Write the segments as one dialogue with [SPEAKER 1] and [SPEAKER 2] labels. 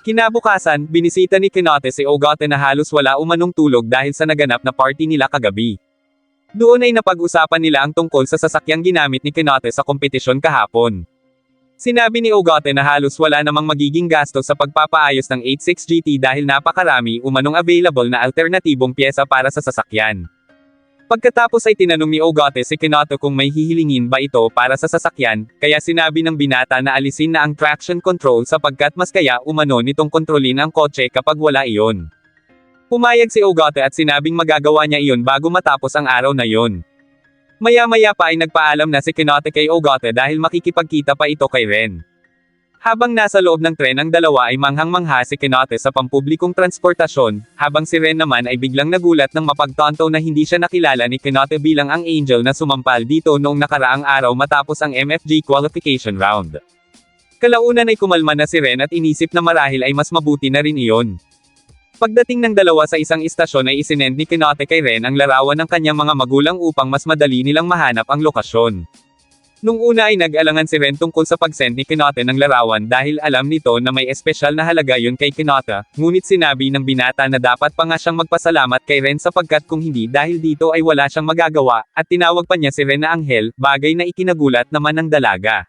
[SPEAKER 1] Kinabukasan, binisita ni Kinote si Ogote na halos wala umanong tulog dahil sa naganap na party nila kagabi. Doon ay napag-usapan nila ang tungkol sa sasakyang ginamit ni Kinote sa kompetisyon kahapon. Sinabi ni Ogote na halos wala namang magiging gasto sa pagpapaayos ng 86 GT dahil napakarami umanong available na alternatibong pyesa para sa sasakyan. Pagkatapos ay tinanong ni Ogote si Kinote kung may hihilingin ba ito para sa sasakyan, kaya sinabi ng binata na alisin na ang traction control sapagkat mas kaya umano nitong kontrolin ang kotse kapag wala iyon. Pumayag si Ogote at sinabing magagawa niya iyon bago matapos ang araw na iyon. Maya-maya pa ay nagpaalam na si Kinote kay Ogote dahil makikipagkita pa ito kay Ren. Habang nasa loob ng tren ang dalawa ay manghang-mangha si Kinote sa pampublikong transportasyon, habang si Ren naman ay biglang nagulat nang mapagtanto na hindi siya nakilala ni Kinote bilang ang angel na sumampal dito noong nakaraang araw matapos ang MFG qualification round. Kalaunan ay kumalma na si Ren at inisip na marahil ay mas mabuti na rin iyon. Pagdating ng dalawa sa isang istasyon ay isinend ni Kinote kay Ren ang larawan ng kanyang mga magulang upang mas madali nilang mahanap ang lokasyon. Nung una ay nag-alangan si Ren tungkol sa pag-send ni Kinote ng larawan dahil alam nito na may espesyal na halaga yun kay Kinote, ngunit sinabi ng binata na dapat pa nga siyang magpasalamat kay Ren sapagkat kung hindi dahil dito ay wala siyang magagawa, at tinawag pa niya si Ren na anghel, bagay na ikinagulat naman ng dalaga.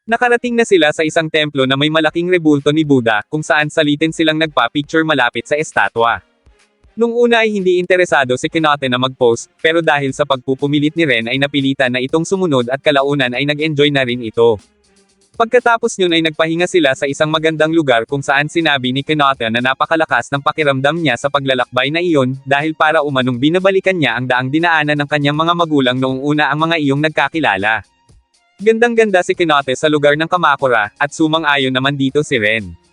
[SPEAKER 1] Nakarating na sila sa isang templo na may malaking rebulto ni Buddha, kung saan salitin silang nagpa-picture malapit sa estatwa. Nung una ay hindi interesado si Kinote na mag-post, pero dahil sa pagpupumilit ni Ren ay napilitan na itong sumunod at kalaunan ay nag-enjoy na rin ito. Pagkatapos yun ay nagpahinga sila sa isang magandang lugar kung saan sinabi ni Kinote na napakalakas ng pakiramdam niya sa paglalakbay na iyon, dahil para umanong binabalikan niya ang daang dinaanan ng kanyang mga magulang noong una ang mga iyong nagkakilala. Gandang-ganda si Kinote sa lugar ng Kamakura, at sumang-ayon naman dito si Ren.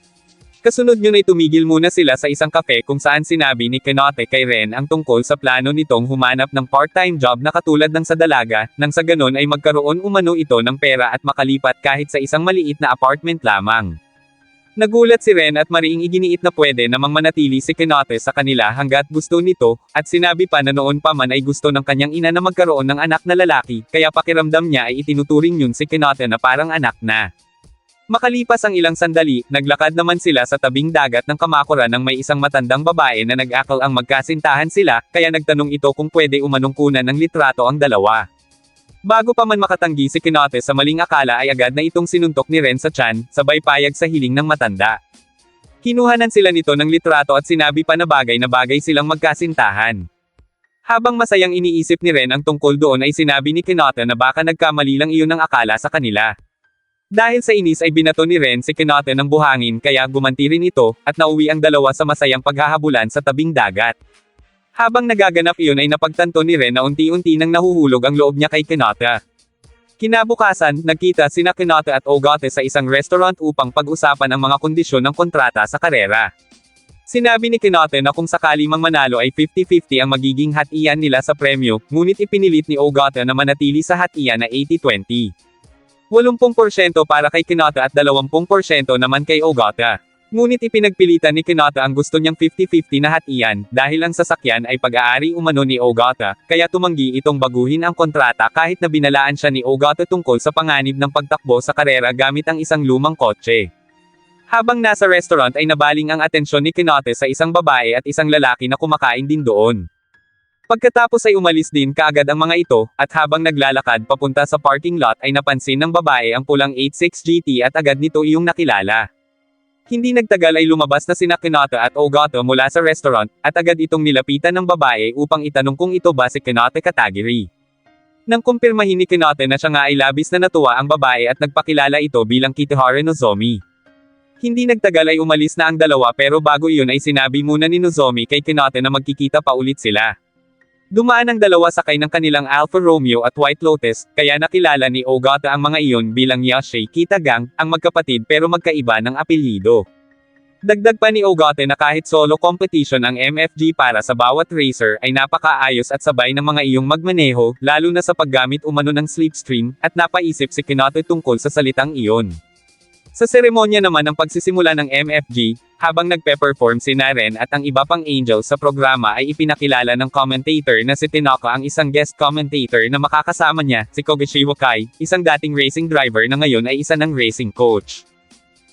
[SPEAKER 1] Kasunod yun ay tumigil muna sila sa isang kafe kung saan sinabi ni Kinote kay Ren ang tungkol sa plano nitong humanap ng part-time job na katulad ng sa dalaga, nang sa ganon ay magkaroon umano ito ng pera at makalipat kahit sa isang maliit na apartment lamang. Nagulat si Ren at mariing iginiit na pwede namang manatili si Kinote sa kanila hanggat gusto nito, at sinabi pa na noon pa man ay gusto ng kanyang ina na magkaroon ng anak na lalaki, kaya pakiramdam niya ay itinuturing yun si Kinote na parang anak na. Makalipas ang ilang sandali, naglakad naman sila sa tabing dagat ng Kamakura nang may isang matandang babae na nag-akal ang magkasintahan sila, kaya nagtanong ito kung pwede umanong kunan ng litrato ang dalawa. Bago pa man makatanggi si Kinote sa maling akala ay agad na itong sinuntok ni Ren sa tiyan, sabay payag sa hiling ng matanda. Kinuhanan sila nito ng litrato at sinabi pa na bagay silang magkasintahan. Habang masayang iniisip ni Ren ang tungkol doon ay sinabi ni Kinote na baka nagkamali lang iyon ng akala sa kanila. Dahil sa inis ay binato ni Ren si Kinote ng buhangin kaya gumanti rin ito, at nauwi ang dalawa sa masayang paghahabulan sa tabing dagat. Habang nagaganap iyon ay napagtanto ni Ren na unti-unti nang nahuhulog ang loob niya kay Kinote. Kinabukasan, nagkita sina Kinote at Ogote sa isang restaurant upang pag-usapan ang mga kondisyon ng kontrata sa karera. Sinabi ni Kinote na kung sakali mang manalo ay 50-50 ang magiging hatian nila sa premyo, ngunit ipinilit ni Ogote na manatili sa hatian na 80-20. 80% para kay Kinote at 20% naman kay Ogote. Ngunit ipinagpilitan ni Kinote ang gusto niyang 50-50 na hatian, dahil ang sasakyan ay pag-aari umano ni Ogote, kaya tumanggi itong baguhin ang kontrata kahit na binalaan siya ni Ogote tungkol sa panganib ng pagtakbo sa karera gamit ang isang lumang kotse. Habang nasa restaurant ay nabaling ang atensyon ni Kinote sa isang babae at isang lalaki na kumakain din doon. Pagkatapos ay umalis din kaagad ang mga ito, at habang naglalakad papunta sa parking lot ay napansin ng babae ang pulang 86 GT at agad nito iyong nakilala. Hindi nagtagal ay lumabas na sina Kinote at Ogote mula sa restaurant, at agad itong nilapitan ng babae upang itanong kung ito ba si Kinote Katagiri. Nang kumpirmahin ni Kinote na siya nga ay labis na natuwa ang babae at nagpakilala ito bilang Kitahara Nozomi. Hindi nagtagal ay umalis na ang dalawa pero bago iyon ay sinabi muna ni Nozomi kay Kinote na magkikita pa ulit sila. Dumaan ang dalawa sakay ng kanilang Alfa Romeo at White Lotus, kaya nakilala ni Ogote ang mga iyon bilang Yashei Kitagang, ang magkapatid pero magkaiba ng apelyido. Dagdag pa ni Ogote na kahit solo competition ang MFG para sa bawat racer ay napakaayos at sabay ng mga iyong magmaneho, lalo na sa paggamit umano ng slipstream, at napaisip si Kinote tungkol sa salitang iyon. Sa seremonya naman ng pagsisimula ng MFG, habang nagpe-perform si Ren at ang iba pang angels sa programa ay ipinakilala ng commentator na si Tinaka ang isang guest commentator na makakasama niya, si Kogishi Wakai, isang dating racing driver na ngayon ay isa ng racing coach.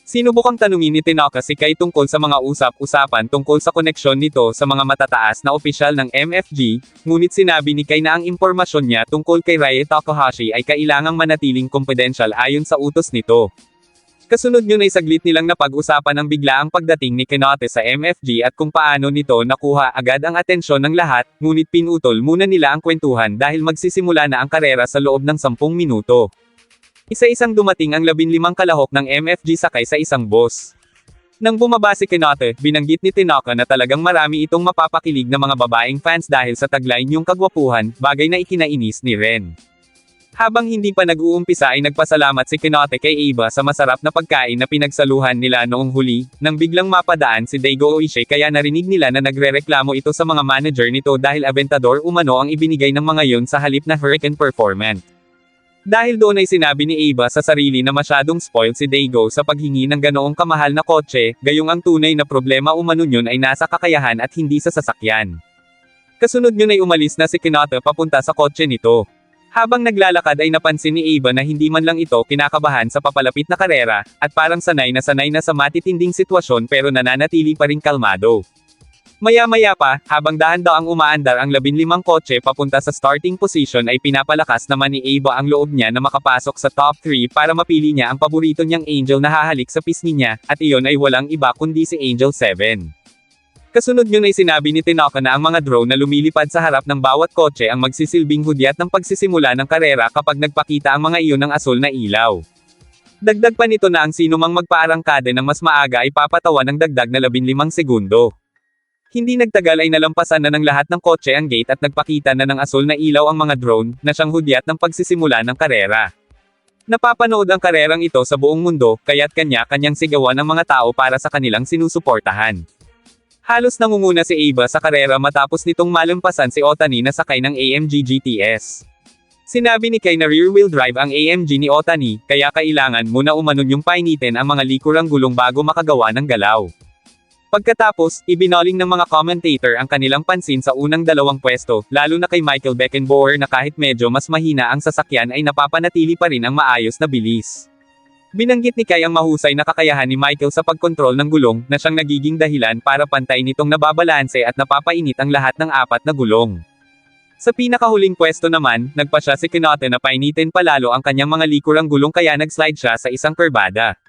[SPEAKER 1] Sinubukang tanungin ni Tanaka si Kai tungkol sa mga usap-usapan tungkol sa koneksyon nito sa mga matataas na opisyal ng MFG, ngunit sinabi ni Kai na ang impormasyon niya tungkol kay Rie Takahashi ay kailangang manatiling confidential ayon sa utos nito. Kasunod yun ay saglit nilang napag-usapan ang biglaang pagdating ni Kenote sa MFG at kung paano nito nakuha agad ang atensyon ng lahat, ngunit pinutol muna nila ang kwentuhan dahil magsisimula na ang karera sa loob ng 10 minuto. Isa-isang dumating ang 15 kalahok ng MFG sakay sa isang bus. Nang bumaba si Kenote, binanggit ni Tanaka na talagang marami itong mapapakilig na mga babaeng fans dahil sa tagline niyong kagwapuhan, bagay na ikinainis ni Ren. Habang hindi pa nag-uumpisa ay nagpasalamat si Kenote kay Eva sa masarap na pagkain na pinagsaluhan nila noong huli, nang biglang mapadaan si Daigo Oishii kaya narinig nila na nagrereklamo ito sa mga manager nito dahil Aventador umano ang ibinigay ng mga yun sa halip na Hurricane Performance. Dahil doon ay sinabi ni Eva sa sarili na masyadong spoiled si Daigo sa paghingi ng ganoong kamahal na kotse, gayong ang tunay na problema umano yun ay nasa kakayahan at hindi sa sasakyan. Kasunod yun ay umalis na si Kenote papunta sa kotse nito. Habang naglalakad ay napansin ni Eva na hindi man lang ito kinakabahan sa papalapit na karera, at parang sanay na sa matitinding sitwasyon pero nananatili pa ring kalmado. Maya-maya pa, habang dahan-daang umaandar ang 15 kotse papunta sa starting position ay pinapalakas naman ni Eva ang loob niya na makapasok sa top 3 para mapili niya ang paborito niyang Angel na hahalik sa pisngi niya, at iyon ay walang iba kundi si Angel 7. Kasunod yun ay sinabi ni Tanaka na ang mga drone na lumilipad sa harap ng bawat kotse ang magsisilbing hudyat ng pagsisimula ng karera kapag nagpakita ang mga iyon ng asul na ilaw. Dagdag pa nito na ang sino mang magpaarangkada ng mas maaga ay papatawan ng dagdag na 15 segundo. Hindi nagtagal ay nalampasan na ng lahat ng kotse ang gate at nagpakita na ng asul na ilaw ang mga drone, na siyang hudyat ng pagsisimula ng karera. Napapanood ang karerang ito sa buong mundo, kaya't kanya-kanyang sigawan ng mga tao para sa kanilang sinusuportahan. Halos nangunguna si Eva sa karera matapos nitong malampasan si Otani na sakay ng AMG GTS. Sinabi ni Kai na rear-wheel drive ang AMG ni Otani, kaya kailangan muna umanon yung painitin ang mga likurang gulong bago makagawa ng galaw. Pagkatapos, ibinoling ng mga commentator ang kanilang pansin sa unang dalawang pwesto, lalo na kay Michael Beckenbauer na kahit medyo mas mahina ang sasakyan ay napapanatili pa rin ang maayos na bilis. Binanggit ni Kai ang mahusay na kakayahan ni Michael sa pagkontrol ng gulong, na siyang nagiging dahilan para pantay nitong nababalanse at napapainit ang lahat ng 4 na gulong. Sa pinakahuling pwesto naman, nagpa siya si Kenote na painitin palalo ang kanyang mga likurang gulong kaya nag-slide siya sa isang kurbada.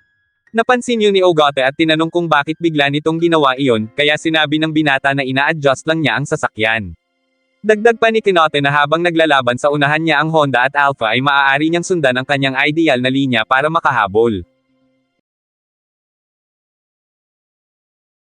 [SPEAKER 1] Napansin yun ni Ogata at tinanong kung bakit bigla nitong ginawa iyon, kaya sinabi ng binata na ina-adjust lang niya ang sasakyan. Dagdag pa ni Kenote na habang naglalaban sa unahan niya ang Honda at Alpha ay maaari niyang sundan ang kanyang ideal na linya para makahabol.